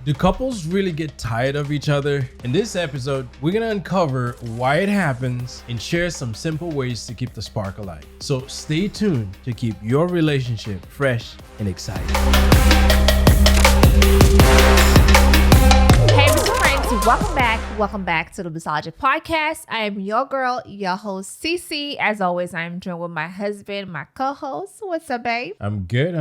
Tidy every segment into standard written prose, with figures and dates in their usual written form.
Do couples really get tired of each other? In this episode, we're gonna uncover why it happens and share some simple ways to keep the spark alive. So stay tuned to keep your relationship fresh and exciting. Hey, Mr. Friends, welcome back to the Blissology Podcast. I am your girl, your host, Cece. As always, I'm joined with my husband, my co-host. What's up, babe? I'm good.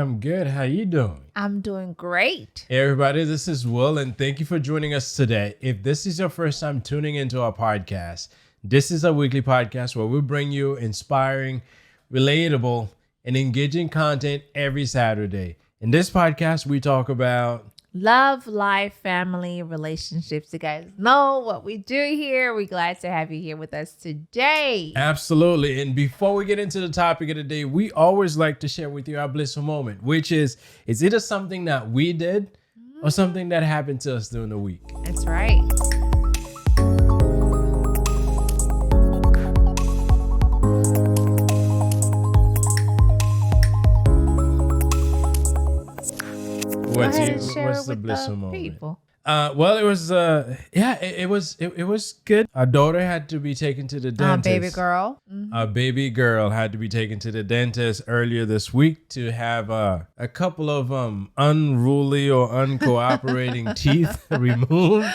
How you doing? I'm doing great. Hey everybody, this is Will, and thank you for joining us today. If this is your first time tuning into our podcast, this is a weekly podcast where we bring you inspiring, relatable, and engaging content every Saturday. In this podcast, we talk about love, life, family, relationships. You guys know what we do here. We're glad to have you here with us today. Absolutely. And before we get into the topic of the day, we always like to share with you our blissful moment, which is either something that we did or something that happened to us during the week. That's right. What's the blissful moment? People. Well, it was it was good. Our daughter had to be taken to the dentist. Baby girl. Mm-hmm. Our baby girl had to be taken to the dentist earlier this week to have a couple of unruly or uncooperating teeth removed.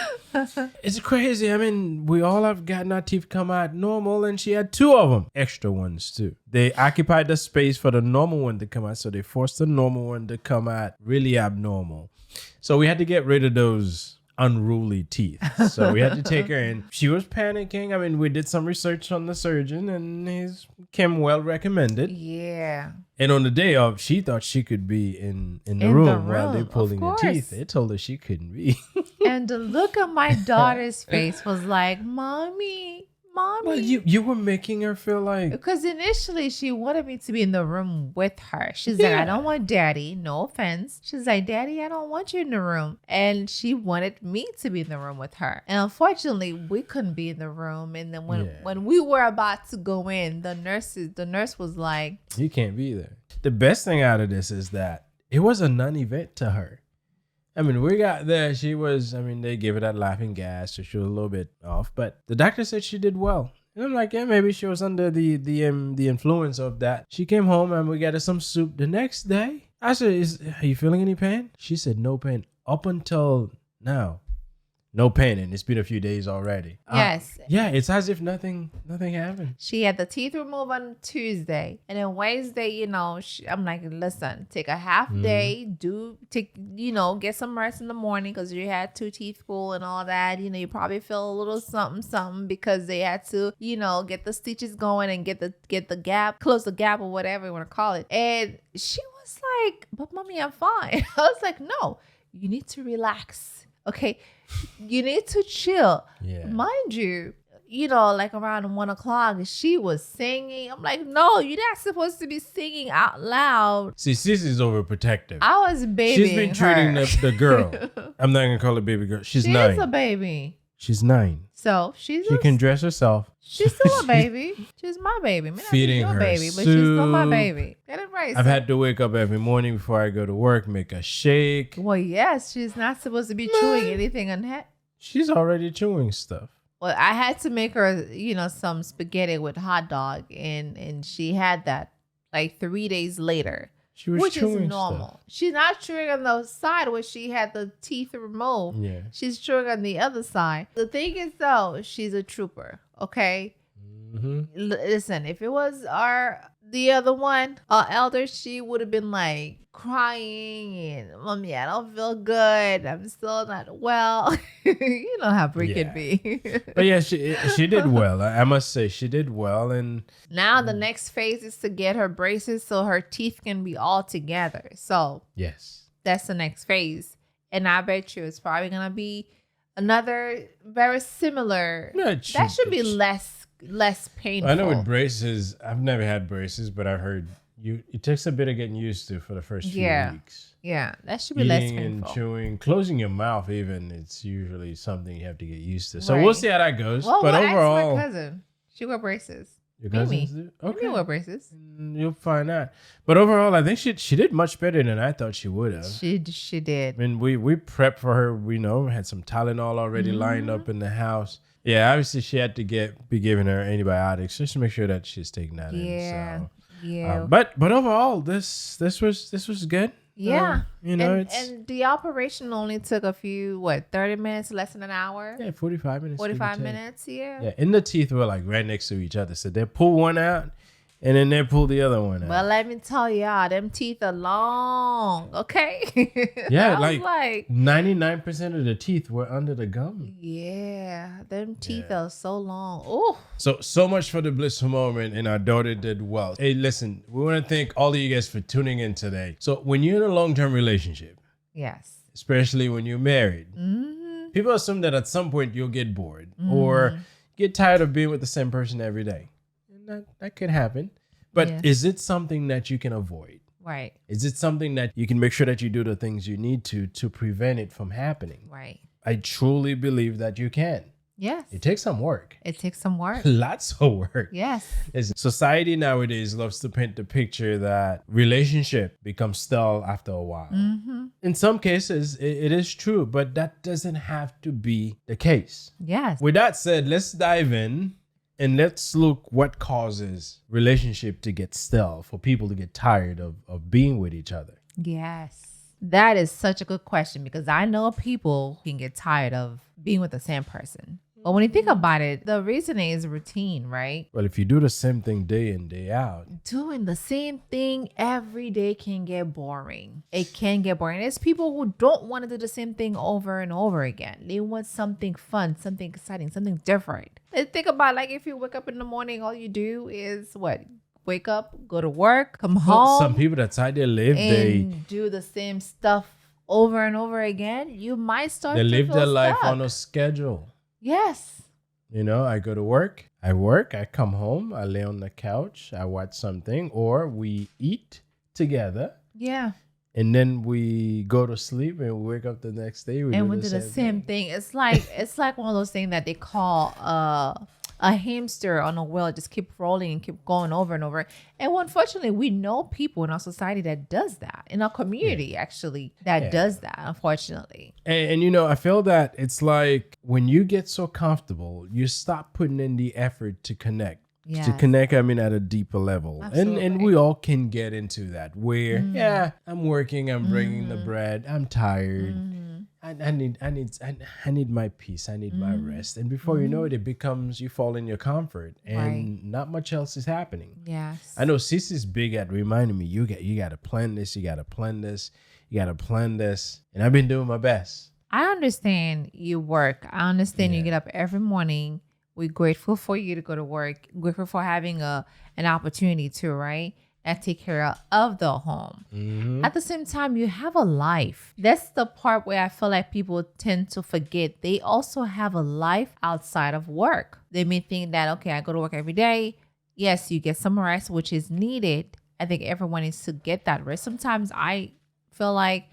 It's crazy. I mean, we all have gotten our teeth come out normal, and she had two of them, extra ones too. They occupied the space for the normal one to come out, so they forced the normal one to come out really abnormal. So we had to get rid of those unruly teeth. So we had to take her in. She was panicking. I mean, we did some research on the surgeon, and he's came well recommended. Yeah. And on the day of, she thought she could be in the room while they're pulling the teeth. They told her she couldn't be. And the look on my daughter's face was like, Mommy. Well, you were making her feel like... Because initially she wanted me to be in the room with her. She's like, I don't want Daddy. No offense. She's like, Daddy, I don't want you in the room. And she wanted me to be in the room with her. And unfortunately, we couldn't be in the room. And then when we were about to go in, the nurse was like... You can't be there. The best thing out of this is that it was a non-event to her. I mean, we got there. They gave her that laughing gas, so she was a little bit off. But the doctor said she did well. And I'm like, yeah, maybe she was under the influence of that. She came home and we got her some soup the next day. I said, are you feeling any pain? She said, no pain. Up until now, no pain. And it's been a few days already. Yes. Yeah, it's as if nothing happened. She had the teeth removed on Tuesday. And then Wednesday, I'm like, listen, take a half day, get some rest in the morning because you had 2 teeth pulled and all that. You probably feel a little something because they had to, get the stitches going and get the gap, close the gap or whatever you want to call it. And she was like, but Mommy, I'm fine. I was like, no, you need to relax. Okay, you need to chill. Yeah. Mind you, like around 1:00, she was singing. I'm like, no, you're not supposed to be singing out loud. See, Cece's overprotective. I was babying She's been treating the girl. I'm not going to call her baby girl. She's 9. She's a baby. She 9. So she can dress herself. She's still a baby. She's my baby. Feeding her baby, soup. But she's still my baby. Get it right. I've had to wake up every morning before I go to work, make a shake. Well, yes, she's not supposed to be chewing anything on her. She's already chewing stuff. Well, I had to make her, some spaghetti with hot dog, and she had that like 3 days later. She was which chewing is normal. Stuff. She's not chewing on the side where she had the teeth removed. Yeah. She's chewing on the other side. The thing is, though, she's a trooper. Okay. Mm-hmm. Listen, if it was the other one, our elder, she would have been like crying and, Mommy, I don't feel good. I'm still not well. You know how Brie can be. But yeah, she did well. I must say she did well. And now the next phase is to get her braces so her teeth can be all together. So yes, that's the next phase. And I bet you it's probably going to be another very similar. That should be less painful. I know with braces, I've never had braces, but I've heard it takes a bit of getting used to for the first few weeks. Yeah, that should be less painful. Eating and chewing, closing your mouth even, it's usually something you have to get used to. So we'll see how that goes. Well, but overall, ask my cousin. She wear braces. Your cousins do? Okay. Maybe wear braces. You'll find out. But overall, I think she did much better than I thought she would have. She did. I mean, we prepped for her. We had some Tylenol already lined up in the house. Yeah, obviously she had to be giving her antibiotics just to make sure that she's taking that in. So, yeah. But overall, this was good. Yeah. And the operation only took 30 minutes, less than an hour? Yeah, 45 minutes. 45 minutes, yeah. Yeah, and the teeth were like right next to each other. So they pull one out and then they pull the other one out. Well, let me tell y'all, them teeth are long, okay? Yeah, like 99% of the teeth were under the gum. Yeah, them teeth are so long. Oh. So much for the blissful moment, and our daughter did well. Hey, listen, we want to thank all of you guys for tuning in today. So when you're in a long-term relationship, yes, especially when you're married, people assume that at some point you'll get bored or get tired of being with the same person every day. And that could happen. But is it something that you can avoid? Right. Is it something that you can make sure that you do the things you need to prevent it from happening? Right. I truly believe that you can. Yes. It takes some work. Lots of work. Yes. Society nowadays loves to paint the picture that relationship becomes stale after a while. In some cases, it is true, but that doesn't have to be the case. Yes. With that said, let's dive in and let's look what causes relationship to get stale, for people to get tired of being with each other. Yes. That is such a good question, because I know people can get tired of being with the same person. But when you think about it, the reasoning is routine, right? Well, if you do the same thing day in, day out. Doing the same thing every day can get boring. It can get boring. There's people who don't want to do the same thing over and over again. They want something fun, something exciting, something different. And think about, like, if you wake up in the morning, all you do is what? Wake up, go to work, come home. Some people, that's how they live. They do the same stuff over and over again. You might start to live feel their stuck. life on a schedule. Yes. I go to work, I come home, I lay on the couch, I watch something, or we eat together. Yeah. And then we go to sleep and we wake up the next day. We do the same thing. It's like one of those things that they call a hamster on a wheel, just keep rolling and keep going over and over. And unfortunately, we know people in our society that does that, in our community actually, that does that, unfortunately. And I feel that it's like when you get so comfortable, you stop putting in the effort to connect. Yes. To connect, I mean, at a deeper level. Absolutely. And we all can get into that where, I'm working, I'm bringing the bread, I'm tired. I need my peace. I need my rest. And before you know it, it becomes, you fall in your comfort and not much else is happening. Yes. I know Cece's big at reminding me, you got to plan this. You got to plan this. You got to plan this. And I've been doing my best. I understand you work. I understand you get up every morning. We're grateful for you to go to work. Grateful for having an opportunity to, right? And take care of the home. At the same time, you have a life. That's the part where I feel like people tend to forget. They also have a life outside of work. They may think that, okay, I go to work every day. Yes, you get some rest, which is needed. I think everyone needs to get that rest. Sometimes I feel like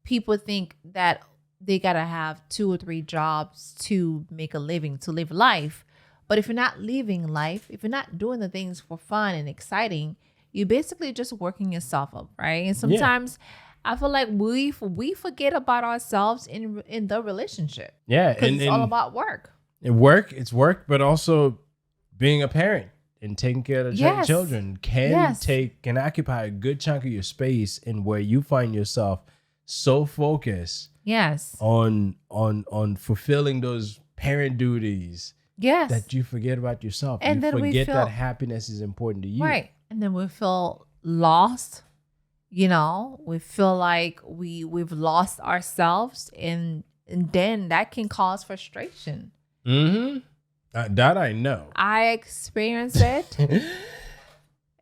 people think that they got to have 2 or 3 jobs to make a living, to live life. But if you're not living life, if you're not doing the things for fun and exciting, you're basically just working yourself up, right? And sometimes I feel like we forget about ourselves in the relationship. Yeah. Because it's all about work. It's work, but also being a parent and taking care of the children can occupy a good chunk of your space, in where you find yourself so focused on fulfilling those parent duties that you forget about yourself. And you forget that happiness is important to you. Right. And then we feel lost, we feel like we've lost ourselves, and then that can cause frustration. That I know. I experience it,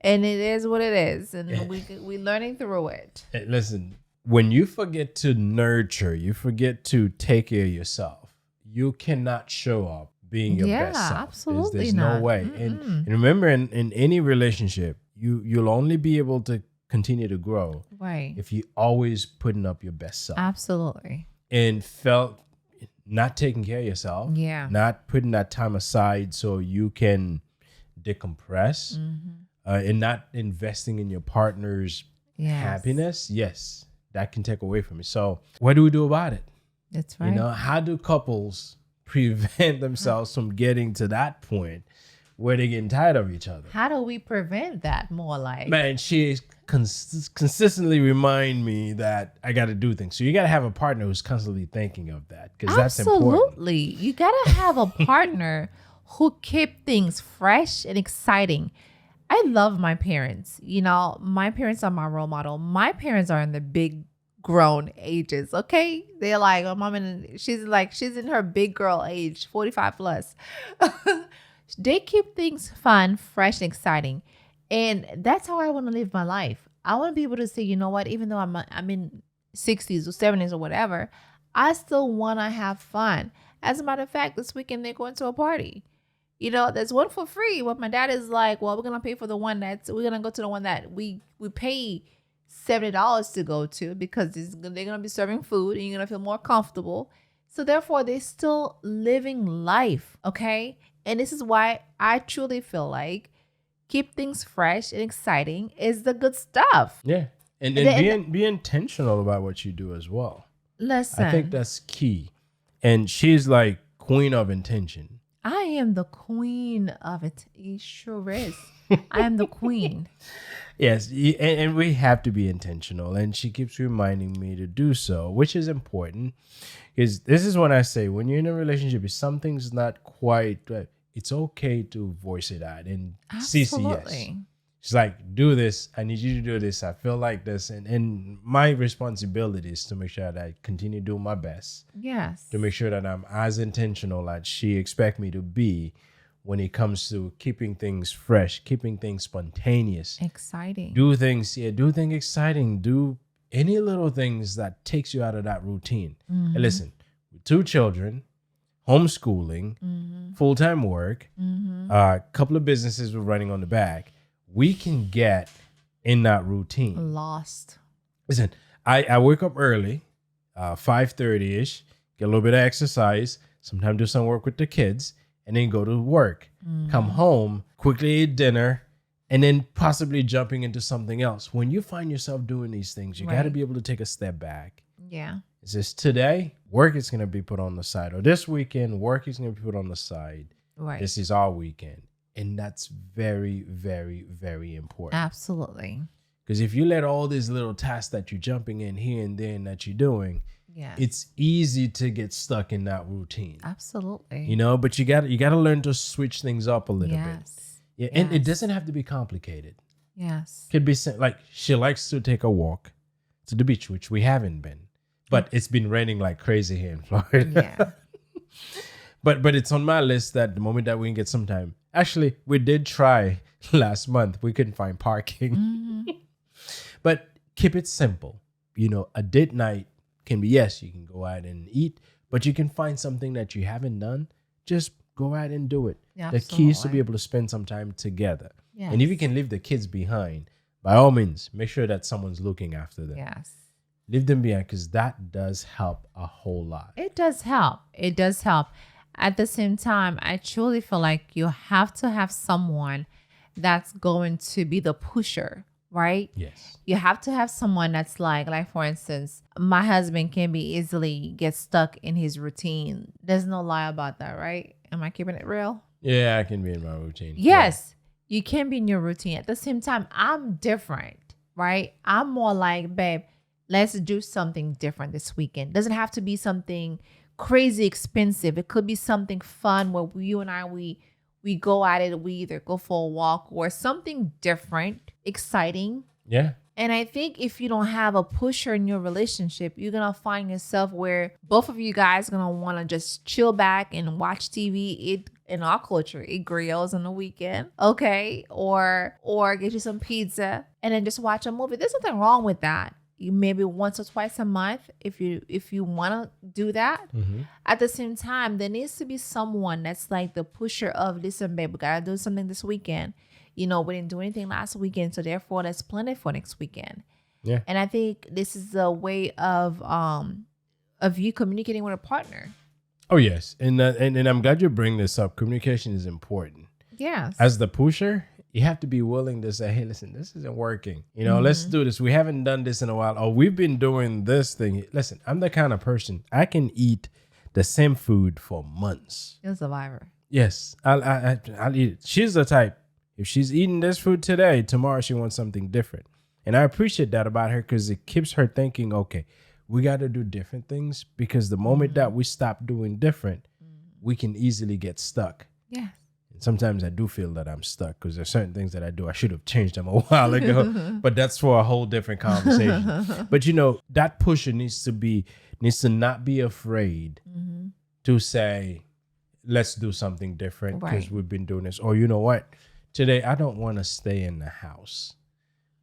and it is what it is, and we're learning through it. Hey, listen, when you forget to nurture, you forget to take care of yourself, you cannot show up being your best self. Absolutely there's not. no way. And remember, in any relationship, you'll only be able to continue to grow if you always putting up your best self. Absolutely. And felt not taking care of yourself, not putting that time aside so you can decompress and not investing in your partner's happiness, yes, that can take away from it. So what do we do about it? That's right. You know, how do couples prevent themselves from getting to that point where they're getting tired of each other? How do we prevent that more like? Man, she consistently remind me that I got to do things. So you got to have a partner who's constantly thinking of that, because that's important. Absolutely. You got to have a partner who keep things fresh and exciting. I love my parents. You know, my parents are my role model. My parents are in the big grown ages. Okay. They're like, my mom, and she's in her big girl age, 45 plus. They keep things fun, fresh, and exciting. And that's how I want to live my life. I want to be able to say, you know what, even though I'm in 60s or 70s or whatever, I still want to have fun. As a matter of fact, this weekend they're going to a party. You know, there's one for free. But my dad is like, well, we're going to pay for the one we're going to go to the one that we pay $70 to go to, because they're going to be serving food and you're going to feel more comfortable. So therefore, they're still living life. Okay. And this is why I truly feel like keep things fresh and exciting is the good stuff. Yeah. And be intentional about what you do as well. Listen. I think that's key. And she's like queen of intention. I am the queen of it. He sure is. I am the queen. Yes. And we have to be intentional. And she keeps reminding me to do so, which is important. Because this is when I say, when you're in a relationship, if something's not quite right, it's okay to voice it out and CC yes. She's like, do this. I need you to do this. I feel like this. And my responsibility is to make sure that I continue doing my best. Yes. To make sure that I'm as intentional as she expects me to be when it comes to keeping things fresh, keeping things spontaneous. Exciting. Do things exciting. Do any little things that takes you out of that routine. And listen, with 2 children, homeschooling, full-time work, a couple of businesses we're running on the back, we can get in that routine. Lost. Listen, I wake up early, 5:30-ish, get a little bit of exercise, sometimes do some work with the kids, and then go to work. Come home, quickly eat dinner, and then possibly jumping into something else. When you find yourself doing these things, you got to be able to take a step back. Yeah. It's just today, work is going to be put on the side. Or this weekend, work is going to be put on the side. Right. This is our weekend. And that's very, very, very important. Absolutely. Because if you let all these little tasks that you're jumping in here and there and that you're doing, it's easy to get stuck in that routine. Absolutely. You know, but you got to learn to switch things up a little bit. Yeah, and it doesn't have to be complicated. Yes. Could be like she likes to take a walk to the beach, which we haven't been. But it's been raining like crazy here in Florida. Yeah. But it's on my list that the moment that we can get some time. Actually, we did try last month. We couldn't find parking. But keep it simple. You know, a date night can be, yes, you can go out and eat, but you can find something that you haven't done. Just go out and do it. Yeah, the key is to be able to spend some time together. Yes. And if you can leave the kids behind, by all means, make sure that someone's looking after them. Yes. Leave them behind, because that does help a whole lot. It does help. It does help. At the same time, I truly feel like you have to have someone that's going to be the pusher, right? Yes. You have to have someone that's like for instance, my husband can be easily get stuck in his routine. There's no lie about that, right? Am I keeping it real? Yeah, I can be in my routine. Yes, you can be in your routine. At the same time, I'm different, right? I'm more like, babe, let's do something different this weekend. Doesn't have to be something crazy expensive. It could be something fun where you and I, we go at it. We either go for a walk or something different, exciting. Yeah. And I think if you don't have a pusher in your relationship, you're going to find yourself where both of you guys are going to want to just chill back and watch TV. In our culture, eat grills on the weekend. Okay. Or get you some pizza and then just watch a movie. There's nothing wrong with that. You maybe once or twice a month if you want to do that. At the same time, there needs to be someone that's like the pusher of, listen, babe, we gotta do something this weekend. You know, we didn't do anything last weekend, so therefore let's plan it for next weekend. Yeah. And I think this is a way of you communicating with a partner. Oh yes, and I'm glad you bring this up. Communication is important. Yes. As the pusher, you have to be willing to say, hey, listen, this isn't working. You know, let's do this. We haven't done this in a while. Or we've been doing this thing. Listen, I'm the kind of person, I can eat the same food for months. You're a survivor. Yes, I'll eat it. She's the type, if she's eating this food today, tomorrow she wants something different. And I appreciate that about her because it keeps her thinking, okay, we got to do different things, because the moment that we stop doing different, we can easily get stuck. Yeah. Sometimes I do feel that I'm stuck because there's certain things that I do. I should have changed them a while ago, but that's for a whole different conversation. But you know, that pusher needs to not be afraid to say, let's do something different because we've been doing this. Or you know what? Today, I don't want to stay in the house.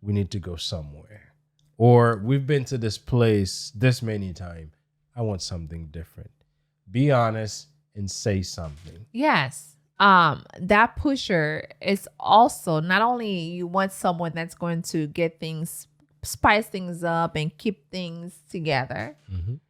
We need to go somewhere. Or we've been to this place this many times. I want something different. Be honest and say something. Yes. That pusher is also not only you want someone that's going to get things, spice things up and keep things together.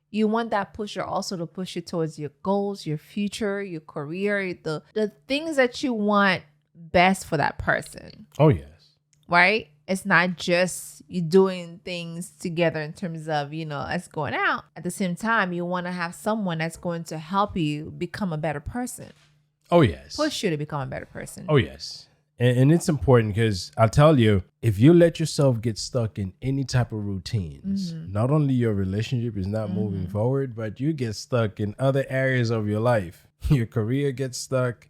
You want that pusher also to push you towards your goals, your future, your career, the things that you want best for that person. Oh, yes. Right? It's not just you doing things together in terms of, us going out. At the same time, you want to have someone that's going to help you become a better person. Oh, yes. Push you to become a better person. Oh, yes. And it's important because I'll tell you, if you let yourself get stuck in any type of routines, not only your relationship is not moving forward, but you get stuck in other areas of your life. Your career gets stuck.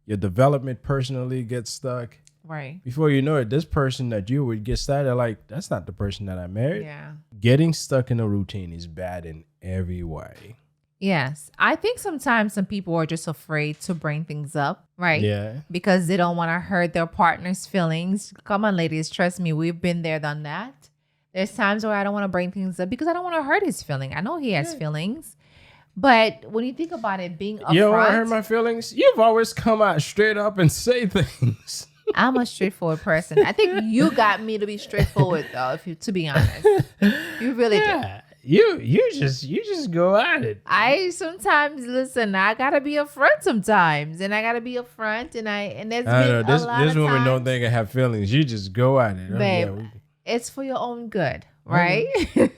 Your development personally gets stuck. Right. Before you know it, this person that you would get started, like, that's not the person that I married. Yeah. Getting stuck in a routine is bad in every way. Yes. I think sometimes some people are just afraid to bring things up, right? Yeah. Because they don't want to hurt their partner's feelings. Come on, ladies. Trust me. We've been there, done that. There's times where I don't want to bring things up because I don't want to hurt his feeling. I know he has feelings. But when you think about it, being upfront. You don't want to hurt my feelings? You've always come out straight up and say things. I'm a straightforward person. I think you got me to be straightforward, though, to be honest. You really do. You just go at it. I sometimes listen. I gotta be upfront sometimes, and I gotta be upfront. And there's been this a lot this of woman times, don't think I have feelings. You just go at it, babe. It's for your own good, right? I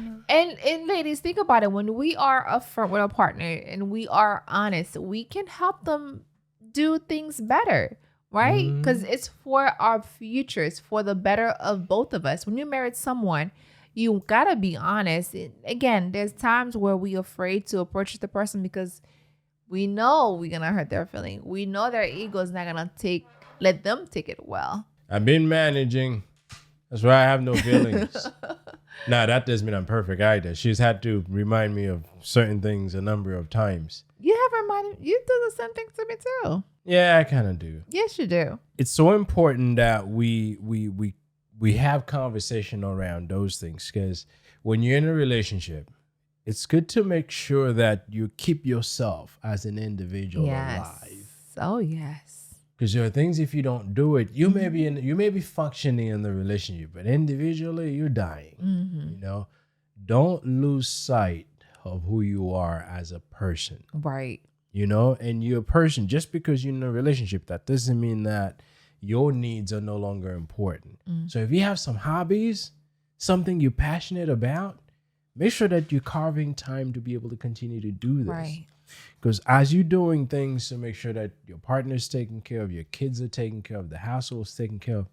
know. And ladies, think about it. When we are upfront with our partner and we are honest, we can help them do things better. Right? Because it's for our future. It's for the better of both of us. When you married someone, you gotta be honest. Again, there's times where we're afraid to approach the person because we know we're gonna hurt their feeling. We know their ego is not gonna let them take it well. I've been managing. That's why I have no feelings. Nah, that doesn't mean I'm perfect either. She's had to remind me of certain things a number of times. You have reminded you do the same thing to me too. Yeah, I kind of do. Yes, you do. It's so important that we have conversation around those things, because when you're in a relationship, it's good to make sure that you keep yourself as an individual alive. Oh, yes. Because there are things, if you don't do it, you may be functioning in the relationship, but individually you're dying. You know, don't lose sight of who you are as a person. Right. You know, and you're a person. Just because you're in a relationship, that doesn't mean that your needs are no longer important. So if you have some hobbies, something you're passionate about, make sure that you're carving time to be able to continue to do this. Right. Because as you're doing things to make sure that your partner's taken care of, your kids are taken care of, the household's taken care of,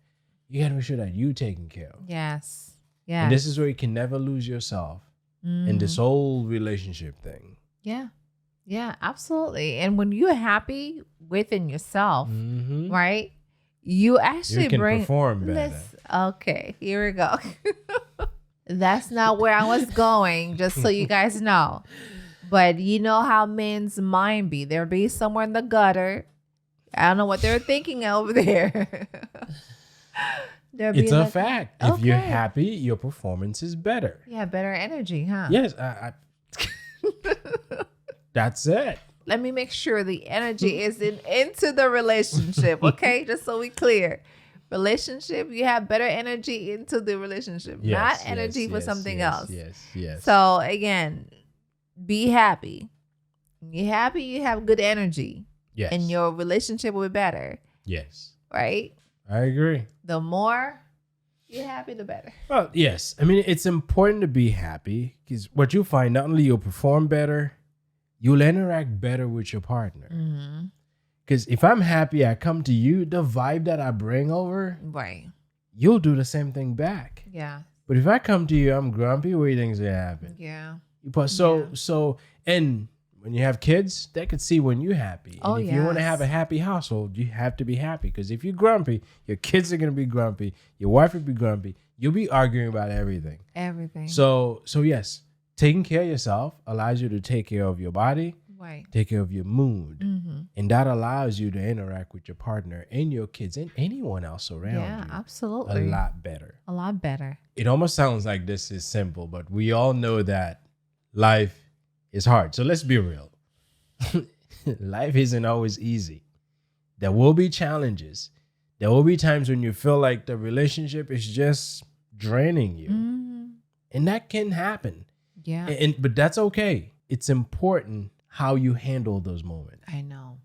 you got to make sure that you're taken care of. Yes. Yeah. And this is where you can never lose yourself in this whole relationship thing. Yeah. Yeah, absolutely. And when you're happy within yourself, right, you actually perform better. Okay, here we go. That's not where I was going, just so you guys know. But you know how men's mind be. They'll be somewhere in the gutter. I don't know what they're thinking over there. It's a fact. Okay. If you're happy, your performance is better. Yeah, better energy, huh? Yes. That's it. Let me make sure the energy is into the relationship, okay? Just so we clear. Relationship, you have better energy into the relationship, not energy for something else. Yes. So again, be happy. You're happy, you have good energy. Yes. And your relationship will be better. Yes. Right? I agree. The more you're happy, the better. Well, yes. I mean, it's important to be happy because what you'll find, not only you'll perform better, you'll interact better with your partner. Because if I'm happy, I come to you, the vibe that I bring over, Right. you'll do the same thing back. Yeah. But if I come to you, I'm grumpy, what do you think's gonna happen? Yeah. But and when you have kids, they could see when you're happy. And if you want to have a happy household, you have to be happy. Because if you're grumpy, your kids are gonna be grumpy, your wife will be grumpy, you'll be arguing about everything. Everything. So yes, taking care of yourself allows you to take care of your body, right. take care of your mood. And that allows you to interact with your partner and your kids and anyone else around you. Yeah, absolutely. A lot better. A lot better. It almost sounds like this is simple, but we all know that life is hard. So let's be real. Life isn't always easy. There will be challenges. There will be times when you feel like the relationship is just draining you. And that can happen. Yeah. But that's okay. It's important how you handle those moments. I know.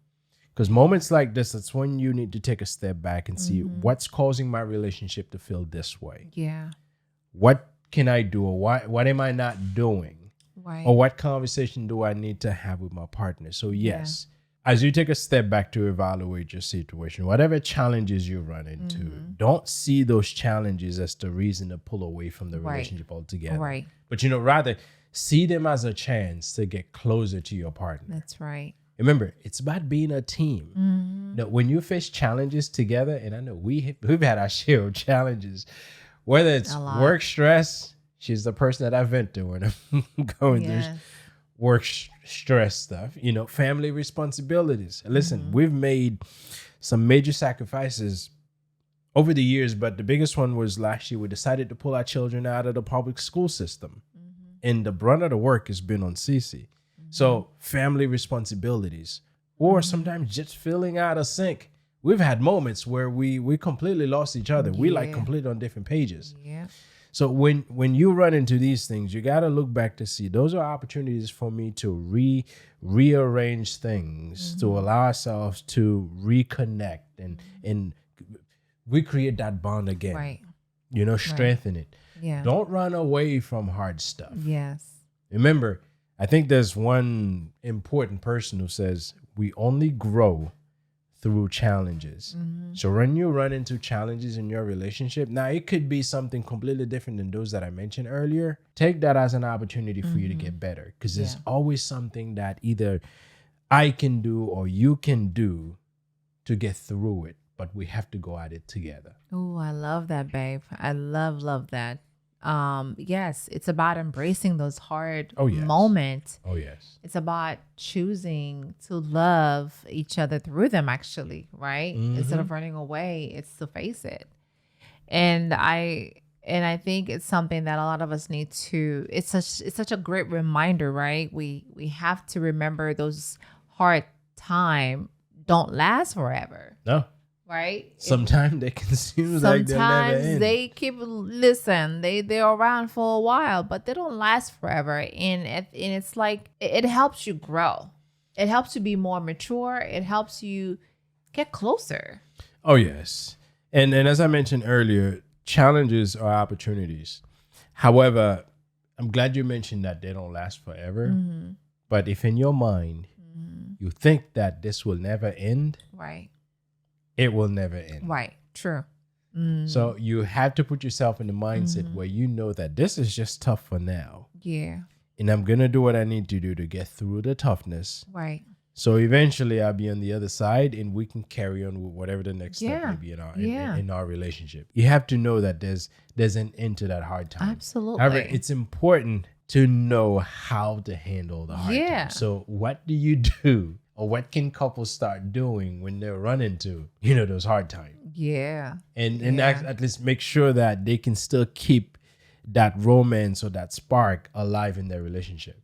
Because moments like this, that's when you need to take a step back and see what's causing my relationship to feel this way. Yeah. What can I do, or what am I not doing? Right. Or what conversation do I need to have with my partner? So yes, as you take a step back to evaluate your situation, whatever challenges you run into, don't see those challenges as the reason to pull away from the relationship altogether. Right. But rather see them as a chance to get closer to your partner. That's right. Remember, it's about being a team. Now, when you face challenges together, and I know we've had our share of challenges, whether it's work stress, she's the person that I vent to when I'm going through work stress stuff, family responsibilities. Listen, we've made some major sacrifices over the years, but the biggest one was last year. We decided to pull our children out of the public school system. And the brunt of the work has been on Cece. So family responsibilities, or sometimes just filling out a sink. We've had moments where we completely lost each other. We completely on different pages. Yeah. So when you run into these things, you got to look back to see those are opportunities for me to rearrange things, to allow ourselves to reconnect and recreate that bond again. Right. Strengthen it. Yeah. Don't run away from hard stuff. Yes. Remember, I think there's one important person who says we only grow through challenges. So when you run into challenges in your relationship, now it could be something completely different than those that I mentioned earlier. Take that as an opportunity for you to get better, because there's always something that either I can do or you can do to get through it, but we have to go at it together. Oh, I love that, babe. I love that. Yes, it's about embracing those hard moments. Oh, yes. It's about choosing to love each other through them, actually, right? Instead of running away, it's to face it. And I think it's something that a lot of us need to, it's such a great reminder, right? We have to remember those hard times don't last forever. No. Right? Sometimes they can seem like they'll never end. Sometimes they they're around for a while, but they don't last forever. And it's like, it helps you grow. It helps you be more mature. It helps you get closer. Oh, yes. And as I mentioned earlier, challenges are opportunities. However, I'm glad you mentioned that they don't last forever. But if in your mind, you think that this will never end, right? It will never end. Right. True. So you have to put yourself in the mindset where you know that this is just tough for now. Yeah. And I'm going to do what I need to do to get through the toughness. Right. So eventually I'll be on the other side and we can carry on with whatever the next step may be in our relationship. You have to know that there's an end to that hard time. Absolutely. However, it's important to know how to handle the hard time. So what do you do? Or what can couples start doing when they're running into, those hard times? Yeah. And at least make sure that they can still keep that romance or that spark alive in their relationship.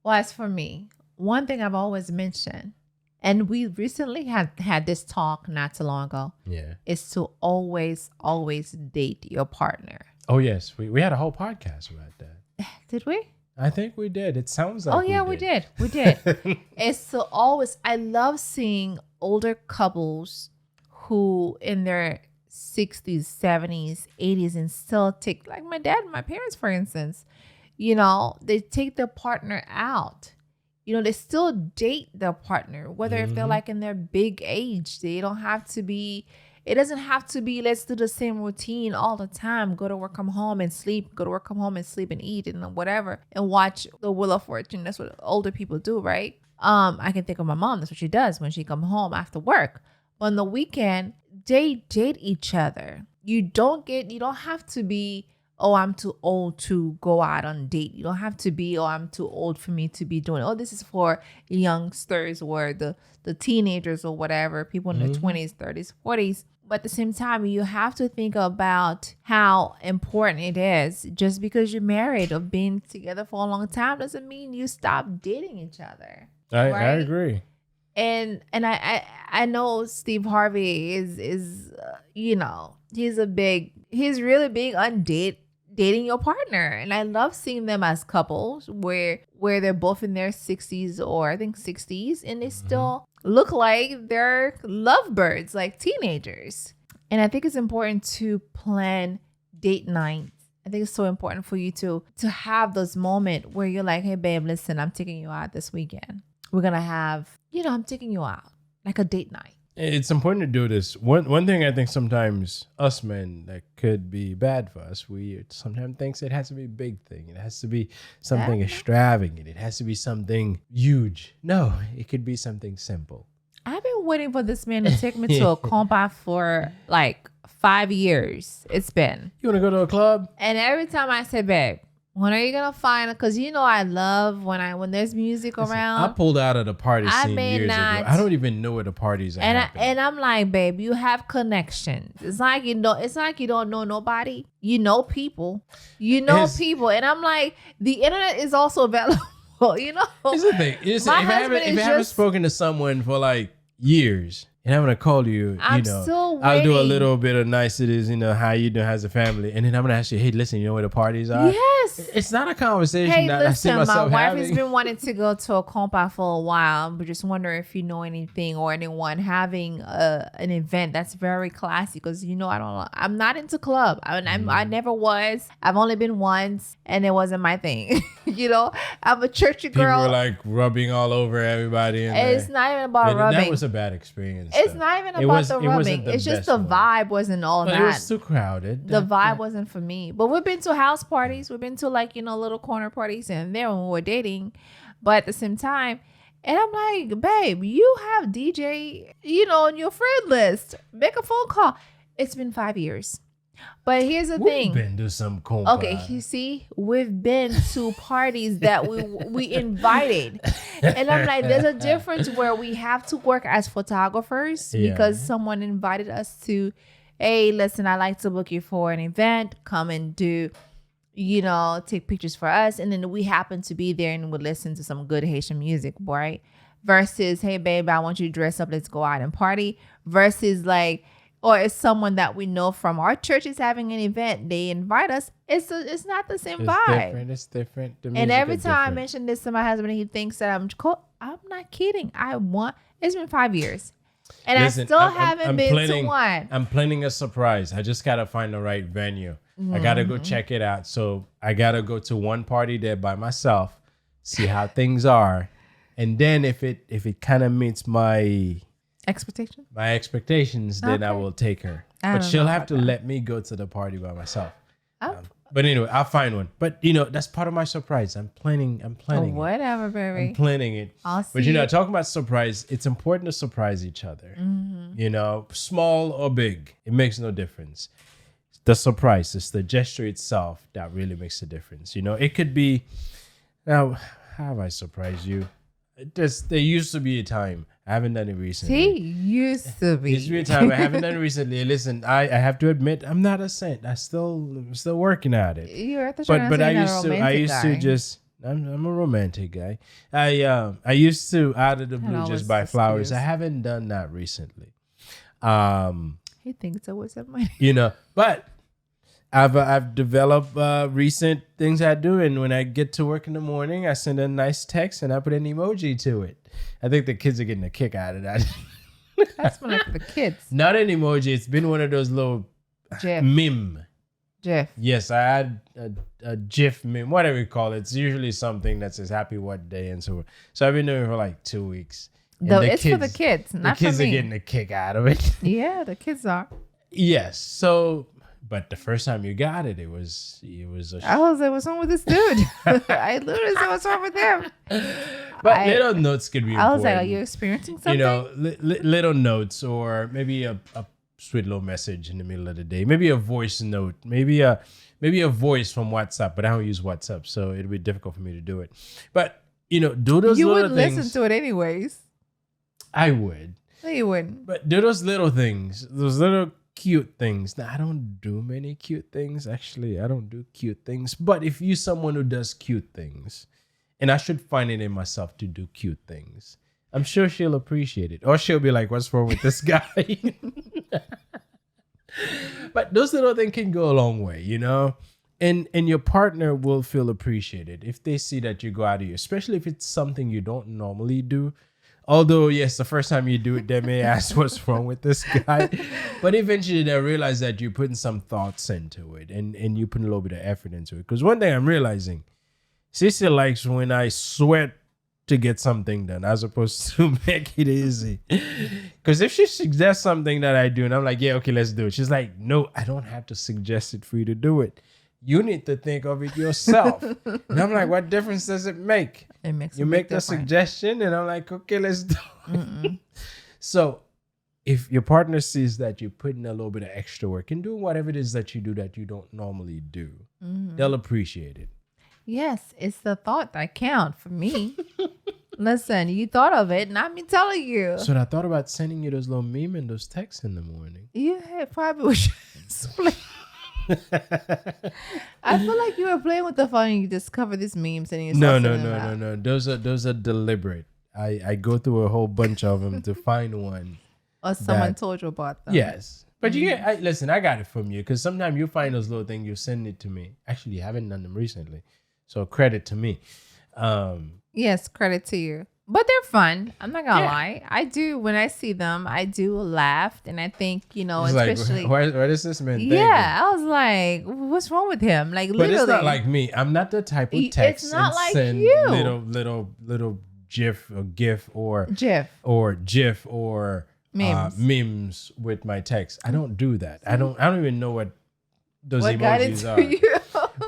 Well, as for me, one thing I've always mentioned, and we recently had this talk not too long ago, is to always date your partner. Oh, yes. We had a whole podcast about that. Did we? I think we did. It sounds like Oh yeah, we did. We did. It's so always. I love seeing older couples who in their 60s, 70s, 80s, and still take, like my dad and my parents, for instance. They take their partner out. They still date their partner, whether if they're like in their big age. They don't have to be. It doesn't have to be, let's do the same routine all the time. Go to work, come home and sleep. Go to work, come home and sleep and eat and whatever. And watch the Wheel of Fortune. That's what older people do, right? I can think of my mom. That's what she does when she come home after work. But on the weekend, they date each other. You don't have to be, oh, I'm too old to go out on a date. You don't have to be, oh, I'm too old for me to be doing it. Oh, this is for youngsters or the teenagers or whatever, people in their 20s, 30s, 40s. But at the same time, you have to think about how important it is. Just because you're married or been together for a long time doesn't mean you stop dating each other. I agree. And I know Steve Harvey is he's really big on dating your partner. And I love seeing them as couples where they're both in their 60s or I think 60s and they still look like they're lovebirds, like teenagers. And I think it's important to plan date nights. I think it's so important for you to have those moments where you're like, hey babe, listen, I'm taking you out this weekend. We're gonna have, I'm taking you out, like a date night. It's important to do this. One thing I think sometimes us men that could be bad for us, we sometimes thinks it has to be a big thing. It has to be something extravagant. It has to be something huge. No, it could be something simple. I've been waiting for this man to take me to a compa for like 5 years. It's been. You want to go to a club? And every time I say, babe, when are you gonna find it? Because I love when there's music around. I pulled out of the party scene years ago. I don't even know where the parties are happening. And I'm like, babe, you have connections. It's like you don't know nobody. You know people. People. And I'm like, the internet is also available. Here's the thing. If I haven't spoken to someone for like years. And I'm gonna call you. Still waiting. I'll do a little bit of niceties. How you doing? How's the family? And then I'm gonna ask you, hey, listen, you know where the parties are? Yes. It's not a conversation hey, that listen, I see myself my wife having. has been wanting to go to a compa for a while, but just wondering if you know anything or anyone having an event that's very classy. Because I'm not into club. I never was. I've only been once, and it wasn't my thing. I'm a churchy girl. People were like rubbing all over everybody. It's not even about rubbing. That was a bad experience. It's not even about the rubbing. It's just the vibe wasn't all that. It was too crowded. The vibe wasn't for me. But we've been to house parties. We've been to little corner parties and there when we were dating. But at the same time, and I'm like, babe, you have DJ, on your friend list. Make a phone call. It's been 5 years. But here's the thing. We've been to some compa. Okay, you see, we've been to parties that we invited. And I'm like, there's a difference where we have to work as photographers because someone invited us to, hey, listen, I like to book you for an event. Come and do, take pictures for us. And then we happen to be there and we listen to some good Haitian music, right? Versus, hey, babe, I want you to dress up. Let's go out and party. Versus like, or it's someone that we know from our church is having an event. They invite us. It's not the same vibe. It's different. And every time I mention this to my husband, he thinks that I'm cool. I'm not kidding. It's been 5 years. And listen, I still haven't been to one. I'm planning a surprise. I just got to find the right venue. I got to go check it out. So I got to go to one party there by myself, see how things are. And then if it kind of meets my expectations, then I will take her. But she'll have to let me go to the party by myself. But anyway, I'll find one. But that's part of my surprise. I'm planning whatever, baby. I'm planning it. But talking about surprise, it's important to surprise each other. Small or big, it makes no difference. The surprise, it's the gesture itself that really makes a difference. It could be, now, how have I surprised you? There used to be a time. I haven't done it recently. Used to be a time. I haven't done it recently. Listen, I have to admit, I'm not a saint. I'm still working at it. But I used to just. I'm a romantic guy. I used to out of the blue just buy flowers. I haven't done that recently. He thinks I was at my. But I've developed recent things I do, and when I get to work in the morning, I send a nice text and I put an emoji to it. I think the kids are getting a kick out of that. That's one for the kids. Not an emoji. It's been one of those little meme. Jeff. Yes, I had a GIF meme, whatever you call it. It's usually something that says happy what day and so on. So I've been doing it for like 2 weeks. Though it's for the kids, not for me. The kids are getting a kick out of it. Yeah, the kids are. Yes. So, but the first time you got it, it was I was like, what's wrong with this dude? I literally said, what's wrong with him? But little notes could be important. I was like, are you experiencing something? You know, little notes, or maybe a sweet little message in the middle of the day. Maybe a voice note. Maybe a voice from WhatsApp. But I don't use WhatsApp, so it'd be difficult for me to do it. But, you know, do those you little things. You wouldn't listen to it anyways. I would. No, you wouldn't. But do those little things. Those little cute things. Now, I don't do many cute things. Actually, I don't do cute things. But if you're someone who does cute things, and I should find it in myself to do cute things, I'm sure she'll appreciate it. Or she'll be like, what's wrong with this guy? But those little things can go a long way, you know? And your partner will feel appreciated if they see that you go out of you, especially if it's something you don't normally do. Although, yes, the first time you do it, they may ask what's wrong with this guy. But eventually they'll realize that you're putting some thoughts into it and you put a little bit of effort into it. Because one thing I'm realizing, Sissy likes when I sweat to get something done as opposed to make it easy. Because if she suggests something that I do and I'm like, yeah, okay, let's do it. She's like, no, I don't have to suggest it for you to do it. You need to think of it yourself. And I'm like, what difference does it make? It makes you make the suggestion and I'm like, okay, let's do it. So if your partner sees that you're putting a little bit of extra work and doing whatever it is that you do that you don't normally do, they'll appreciate it. Yes, it's the thought that counts for me. Listen, you thought of it, not me telling you. So I thought about sending you those little meme and those texts in the morning. Yeah, probably was just I feel like you were playing with the phone and you discovered these memes and you No. Those are deliberate. I go through a whole bunch of them to find one. Or someone told you about them. Yes. But you get, listen, I got it from you because sometimes you find those little things, you send it to me. Actually, you haven't done them recently. So credit to me. Yes, credit to you. But they're fun. I'm not gonna lie. I do, when I see them, I do laugh. And I think, you know, it's especially. Like, where does this man think? Yeah, I was like, what's wrong with him? Like, literally. But it's not like me. I'm not the type of text it's not and like send you. little GIF or GIF or GIF or memes with my text. I don't do that. I don't even know what those emojis are.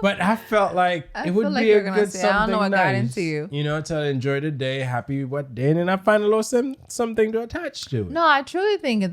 But I felt like it would be a good something I don't know what nice. got into you. You know, to enjoy the day, happy what day, and then I find a little something to attach to it. No, I truly think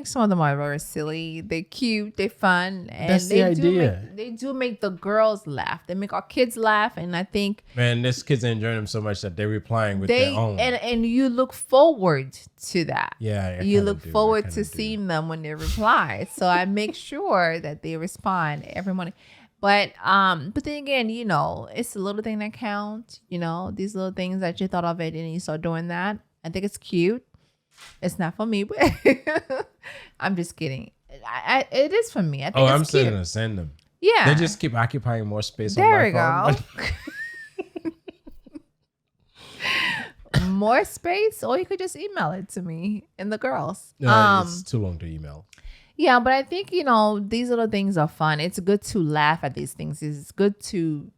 some of them are very silly. They're cute, they're fun, and that's the idea. They do make the girls laugh. They make our kids laugh, and I think this kids are enjoying them so much that they're replying with their own. And you look forward to that. Yeah, you look forward to seeing them when they reply. So I make sure that they respond every morning. But then again, you know, it's a little thing that counts. You know, these little things that you thought of it and you start doing that. I think it's cute. It's not for me, but I'm just kidding. It is for me. I think I'm it's still cute. gonna send them. Yeah, they just keep occupying more space. There on my phone. We go. More space, or you could just email it to me and the girls. No, it's too long to email. Yeah, but I think, you know, these little things are fun. It's good to laugh at these things. It's good to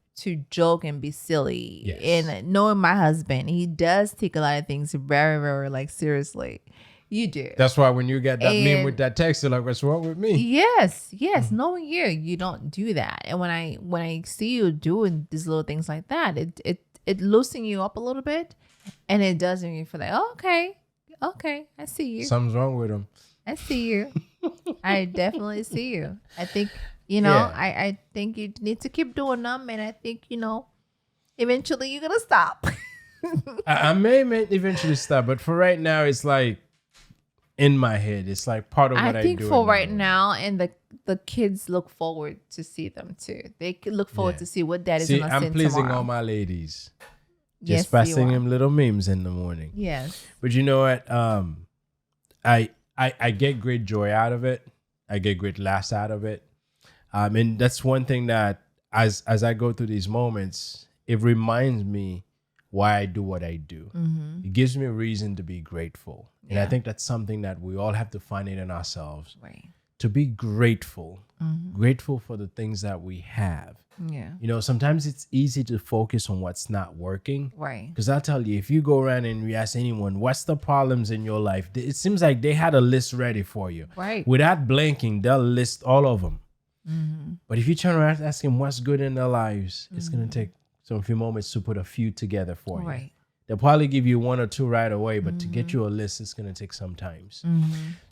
joke and be silly. Yes. And knowing my husband, he does take a lot of things very, very, like, seriously. You do. That's why when you get that meme with that text, you're like, what's wrong with me? Yes. Knowing you don't do that. And when I see you doing these little things like that, it loosens you up a little bit, and it does make you feel like, oh, okay, I see you. Something's wrong with him. I see you. I definitely see you. I think, you know, I think you need to keep doing them. And I think, you know, eventually you're going to stop. I may eventually stop. But for right now, it's like in my head. It's like part of what I do. I think for right now, and the kids look forward to see them too. They look forward to see what daddy's going to send I'm pleasing tomorrow. all my ladies. Yes, Just by sending them little memes in the morning. Yes. But you know what? I get great joy out of it. I get great laughs out of it. And that's one thing that as I go through these moments, it reminds me why I do what I do. It gives me a reason to be grateful. And I think that's something that we all have to find it in ourselves. Right. To be grateful. Grateful for the things that we have. Yeah. You know, sometimes it's easy to focus on what's not working. Right. Because I'll tell you, if you go around and you ask anyone, what's the problems in your life? It seems like they had a list ready for you. Right. Without blinking, they'll list all of them. But if you turn around and ask them what's good in their lives, it's going to take some few moments to put a few together for you. Right. They'll probably give you one or two right away, but to get you a list, it's going to take some time.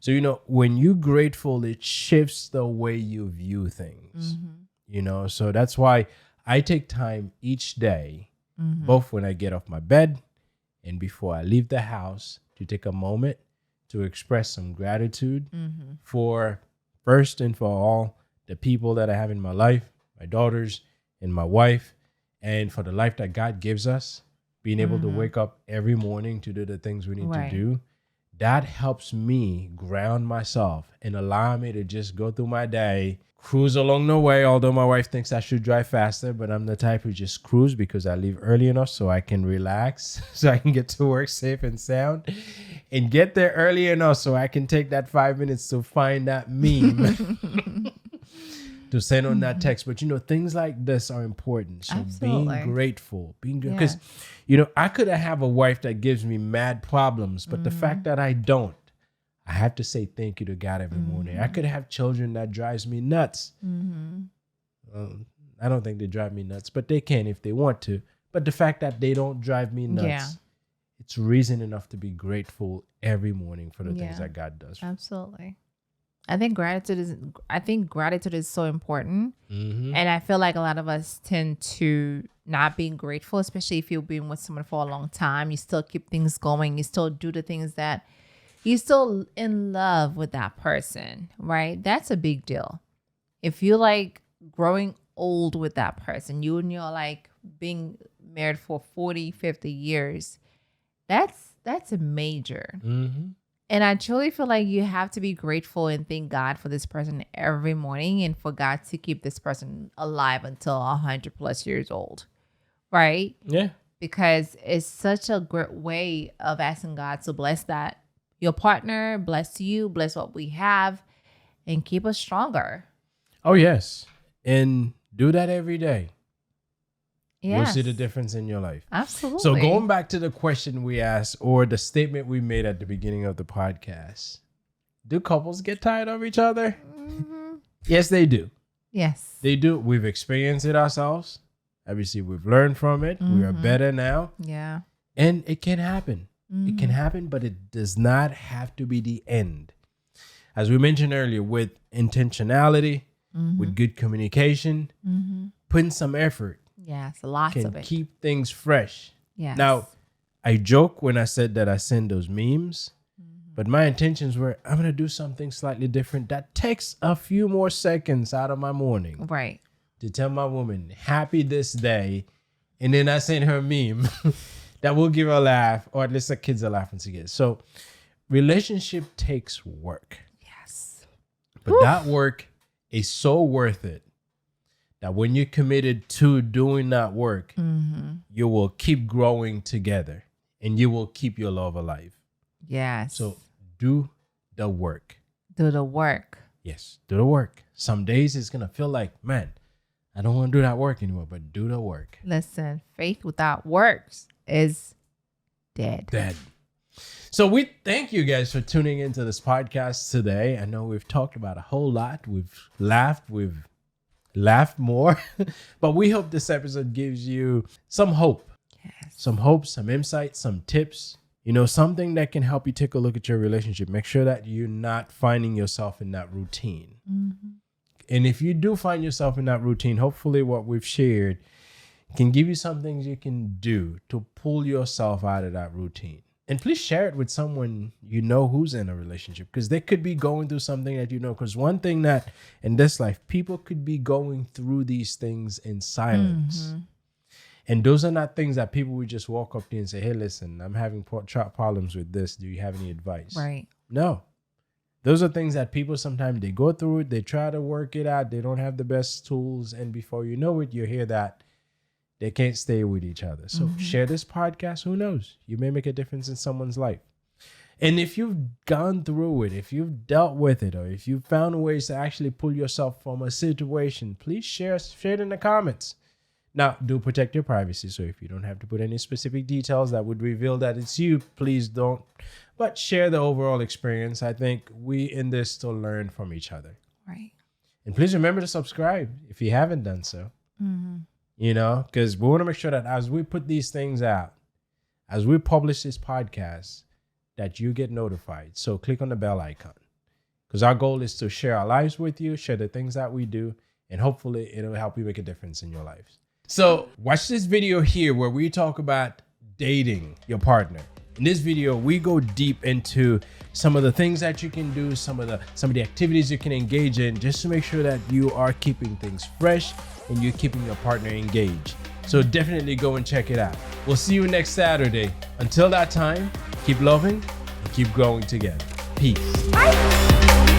So, you know, when you're grateful, it shifts the way you view things. You know, so that's why I take time each day, both when I get off my bed and before I leave the house, to take a moment to express some gratitude for, first and for all, the people that I have in my life, my daughters and my wife, and for the life that God gives us, being able to wake up every morning to do the things we need to do. That helps me ground myself and allow me to just go through my day, cruise along the way, although my wife thinks I should drive faster, but I'm the type who just cruise because I leave early enough so I can relax, so I can get to work safe and sound, and get there early enough so I can take that 5 minutes to find that meme to send on that text. But, you know, things like this are important. So being grateful, because, you know, I could have a wife that gives me mad problems, but the fact that I don't, I have to say thank you to God every morning. I could have children that drives me nuts. I don't think they drive me nuts, but they can if they want to. But the fact that they don't drive me nuts, it's reason enough to be grateful every morning for the things that God does. Absolutely. I think gratitude is so important. And I feel like a lot of us tend to not being grateful, especially if you've been with someone for a long time. You still keep things going. You still do the things that you're still in love with that person, right? That's a big deal. If you're like growing old with that person, you and you're like being married for 40, 50 years, that's a major. And I truly feel like you have to be grateful and thank God for this person every morning, and for God to keep this person alive until 100 plus years old, right? Yeah. Because it's such a great way of asking God to bless that. Your partner, bless you, bless what we have, and keep us stronger. Oh, yes. And do that every day. Yes. You'll see the difference in your life. Absolutely. So going back to the question we asked, or the statement we made at the beginning of the podcast, do couples get tired of each other? Yes, they do. Yes. They do. We've experienced it ourselves. Obviously, we've learned from it. We are better now. Yeah. And it can happen. It can happen, but it does not have to be the end. As we mentioned earlier, with intentionality, with good communication, putting some effort. Yes, lots of it. Can keep things fresh. Yes. Now, I joke when I said that I send those memes, but my intentions were, I'm going to do something slightly different that takes a few more seconds out of my morning. Right. To tell my woman, happy this day. And then I send her a meme that will give her a laugh, or at least the kids are laughing together. So relationship takes work. Yes. But that work is so worth it that when you're committed to doing that work, you will keep growing together and you will keep your love alive. Yes. So do the work. Do the work. Yes, do the work. Some days it's going to feel like, man, I don't want to do that work anymore, but do the work. Listen, faith without works is dead. Dead. So we thank you guys for tuning into this podcast today. I know we've talked about a whole lot. We've laughed more, but we hope this episode gives you some hope. Yes. Some hope, some insight, some tips, something that can help you take a look at your relationship. Make sure that you're not finding yourself in that routine. And if you do find yourself in that routine, hopefully what we've shared can give you some things you can do to pull yourself out of that routine. And please share it with someone who's in a relationship, because they could be going through something that because one thing that in this life, people could be going through these things in silence. And those are not things that people would just walk up to you and say, hey, listen, I'm having problems with this. Do you have any advice? Right. No. Those are things that people sometimes they go through it, they try to work it out, they don't have the best tools, and before you know it, you hear that they can't stay with each other. So share this podcast. Who knows? You may make a difference in someone's life. And if you've gone through it, if you've dealt with it, or if you've found ways to actually pull yourself from a situation, please share it in the comments. Now, do protect your privacy. So if you don't have to put any specific details that would reveal that it's you, please don't. But share the overall experience. I think we in this to learn from each other. Right. And please remember to subscribe if you haven't done so. You know, because we want to make sure that as we put these things out, as we publish this podcast, that you get notified. So click on the bell icon, because our goal is to share our lives with you, share the things that we do, and hopefully it'll help you make a difference in your lives. So watch this video here where we talk about dating your partner. In this video, we go deep into some of the things that you can do, some of the activities you can engage in, just to make sure that you are keeping things fresh and you're keeping your partner engaged. So definitely go and check it out. We'll see you next Saturday. Until that time, keep loving and keep growing together. Peace. Bye.